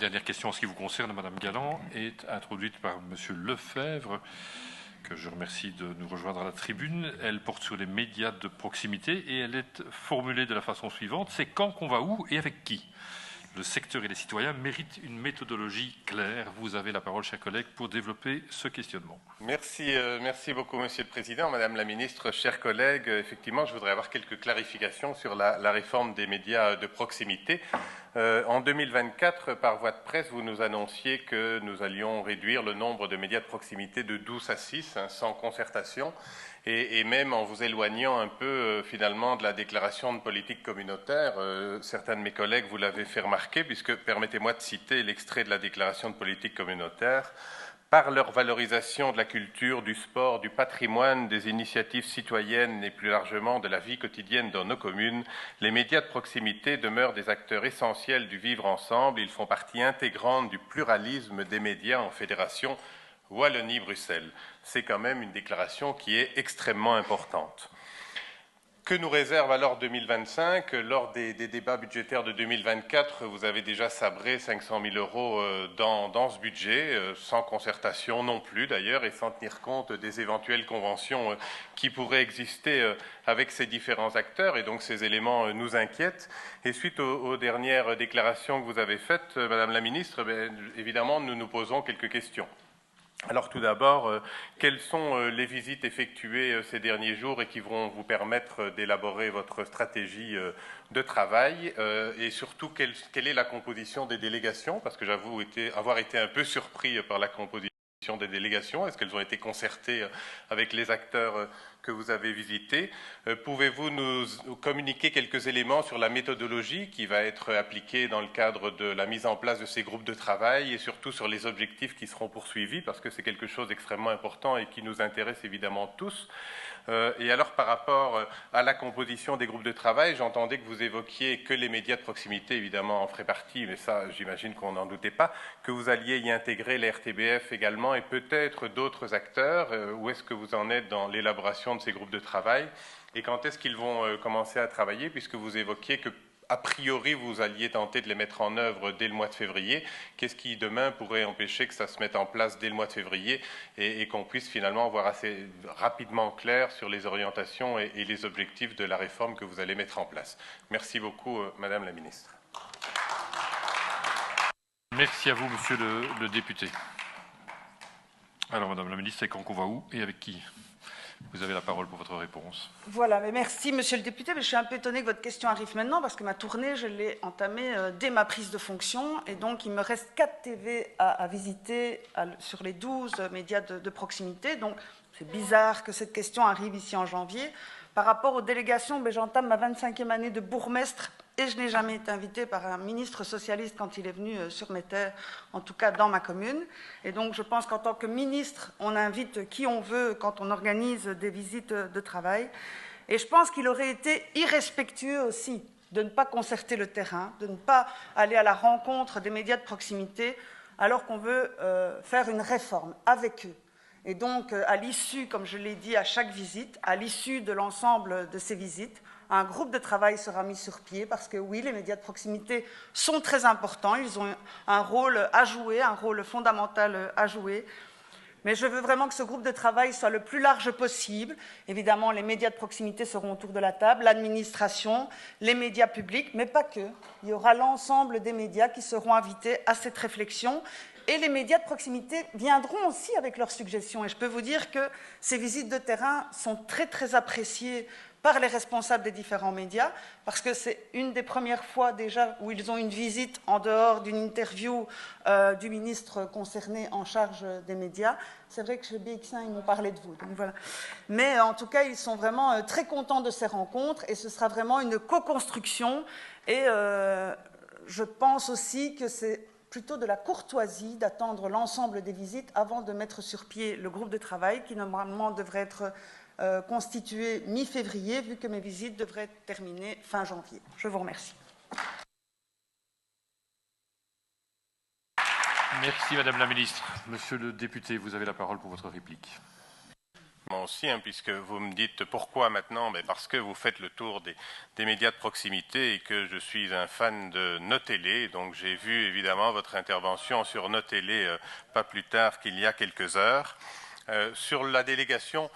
dernière question en ce qui vous concerne, Madame Galland, est introduite par Monsieur Lefebvre, que je remercie de nous rejoindre à la tribune. Elle porte sur les médias de proximité et elle est formulée de la façon suivante. C'est quand qu'on va où et avec qui? Le secteur et les citoyens méritent une méthodologie claire. Vous avez la parole, chers collègues, pour développer ce questionnement. Merci beaucoup, Monsieur le Président, Madame la Ministre, chers collègues. Effectivement, je voudrais avoir quelques clarifications sur la réforme des médias de proximité. En 2024, par voie de presse, vous nous annonciez que nous allions réduire le nombre de médias de proximité de 12 à 6, sans concertation. Et même en vous éloignant un peu finalement de la déclaration de politique communautaire, certains de mes collègues vous l'avaient fait remarquer, puisque permettez-moi de citer l'extrait de la déclaration de politique communautaire. Par leur valorisation de la culture, du sport, du patrimoine, des initiatives citoyennes et plus largement de la vie quotidienne dans nos communes, les médias de proximité demeurent des acteurs essentiels du vivre ensemble. Ils font partie intégrante du pluralisme des médias en fédération Wallonie-Bruxelles. C'est quand même une déclaration qui est extrêmement importante. Que nous réserve alors 2025? Lors des débats budgétaires de 2024, vous avez déjà sabré 500 000 euros dans ce budget, sans concertation non plus d'ailleurs, et sans tenir compte des éventuelles conventions qui pourraient exister avec ces différents acteurs. Et donc ces éléments nous inquiètent. Et suite aux dernières déclarations que vous avez faites, Madame la Ministre, évidemment, nous nous posons quelques questions. Alors tout d'abord, quelles sont les visites effectuées ces derniers jours et qui vont vous permettre d'élaborer votre stratégie de travail et surtout quelle est la composition des délégations, parce que j'avoue avoir été un peu surpris par la composition des délégations. Est-ce qu'elles ont été concertées avec les acteurs que vous avez visités? Pouvez-vous nous communiquer quelques éléments sur la méthodologie qui va être appliquée dans le cadre de la mise en place de ces groupes de travail et surtout sur les objectifs qui seront poursuivis, parce que c'est quelque chose d'extrêmement important et qui nous intéresse évidemment tous. Et alors par rapport à la composition des groupes de travail, j'entendais que vous évoquiez que les médias de proximité, évidemment en feraient partie, mais ça j'imagine qu'on n'en doutait pas, que vous alliez y intégrer les RTBF également et peut-être d'autres acteurs. Où est-ce que vous en êtes dans l'élaboration de ces groupes de travail et quand est-ce qu'ils vont commencer à travailler, puisque vous évoquiez que a priori, vous alliez tenter de les mettre en œuvre dès le mois de février. Qu'est-ce qui, demain, pourrait empêcher que ça se mette en place dès le mois de février et qu'on puisse finalement voir assez rapidement clair sur les orientations et les objectifs de la réforme que vous allez mettre en place? Merci beaucoup, Madame la Ministre. Merci à vous, Monsieur le député. Alors, Madame la Ministre, c'est quand qu'on va où et avec qui? Vous avez la parole pour votre réponse. Voilà, mais merci Monsieur le député. Mais je suis un peu étonnée que votre question arrive maintenant parce que ma tournée, je l'ai entamée dès ma prise de fonction et donc il me reste 4 TV à visiter sur les 12 médias de proximité. Donc c'est bizarre que cette question arrive ici en janvier. Par rapport aux délégations, j'entame ma 25e année de bourgmestre et je n'ai jamais été invitée par un ministre socialiste quand il est venu sur mes terres, en tout cas dans ma commune. Et donc je pense qu'en tant que ministre, on invite qui on veut quand on organise des visites de travail. Et je pense qu'il aurait été irrespectueux aussi de ne pas concerter le terrain, de ne pas aller à la rencontre des médias de proximité, alors qu'on veut faire une réforme avec eux. Et donc, à l'issue, comme je l'ai dit, à chaque visite, à l'issue de l'ensemble de ces visites, un groupe de travail sera mis sur pied parce que oui, les médias de proximité sont très importants, ils ont un rôle à jouer, un rôle fondamental à jouer. Mais je veux vraiment que ce groupe de travail soit le plus large possible. Évidemment, les médias de proximité seront autour de la table, l'administration, les médias publics, mais pas que. Il y aura l'ensemble des médias qui seront invités à cette réflexion. Et les médias de proximité viendront aussi avec leurs suggestions. Et je peux vous dire que ces visites de terrain sont très, très appréciées par les responsables des différents médias, parce que c'est une des premières fois déjà où ils ont une visite en dehors d'une interview du ministre concerné en charge des médias. C'est vrai que chez BX1, ils m'ont parlé de vous. Donc voilà. Mais en tout cas, ils sont vraiment très contents de ces rencontres et ce sera vraiment une co-construction. Et je pense aussi que c'est plutôt de la courtoisie d'attendre l'ensemble des visites avant de mettre sur pied le groupe de travail qui normalement devrait être constitué mi-février, vu que mes visites devraient être terminées fin janvier. Je vous remercie. Merci Madame la Ministre. Monsieur le député, vous avez la parole pour votre réplique. aussi, puisque vous me dites pourquoi maintenant, parce que vous faites le tour des médias de proximité et que je suis un fan de Notélé. Donc j'ai vu évidemment votre intervention sur Notélé pas plus tard qu'il y a quelques heures. Sur la délégation,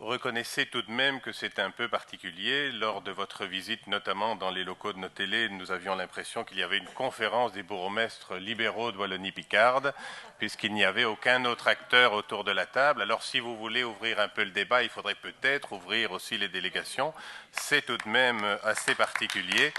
reconnaissez tout de même que c'est un peu particulier. Lors de votre visite, notamment dans les locaux de Notélé, nous avions l'impression qu'il y avait une conférence des bourgmestres libéraux de Wallonie-Picarde, puisqu'il n'y avait aucun autre acteur autour de la table. Alors si vous voulez ouvrir un peu le débat, il faudrait peut-être ouvrir aussi les délégations. C'est tout de même assez particulier.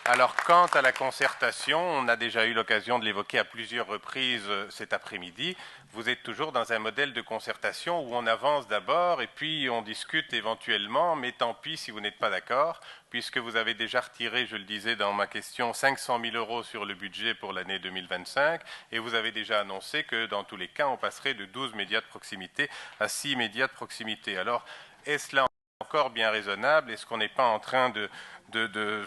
Alors, quant à la concertation, on a déjà eu l'occasion de l'évoquer à plusieurs reprises cet après-midi. Vous êtes toujours dans un modèle de concertation où on avance d'abord et puis on discute éventuellement, mais tant pis si vous n'êtes pas d'accord, puisque vous avez déjà retiré, je le disais dans ma question, 500 000 € sur le budget pour l'année 2025 et vous avez déjà annoncé que dans tous les cas, on passerait de 12 médias de proximité à 6 médias de proximité. Alors, est-ce là encore bien raisonnable? Est-ce qu'on n'est pas en train de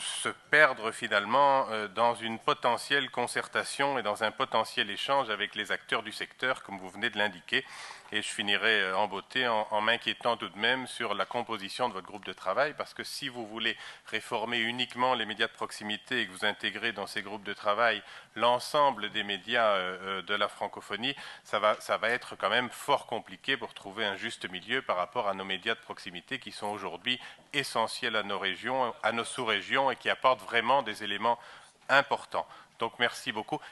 se perdre finalement dans une potentielle concertation et dans un potentiel échange avec les acteurs du secteur, comme vous venez de l'indiquer? Et je finirai en beauté en m'inquiétant tout de même sur la composition de votre groupe de travail, parce que si vous voulez réformer uniquement les médias de proximité et que vous intégrez dans ces groupes de travail l'ensemble des médias de la francophonie, ça va être quand même fort compliqué pour trouver un juste milieu par rapport à nos médias de proximité qui sont aujourd'hui essentiels à nos régions, à nos sous-régions et qui apportent vraiment des éléments importants. Donc merci beaucoup.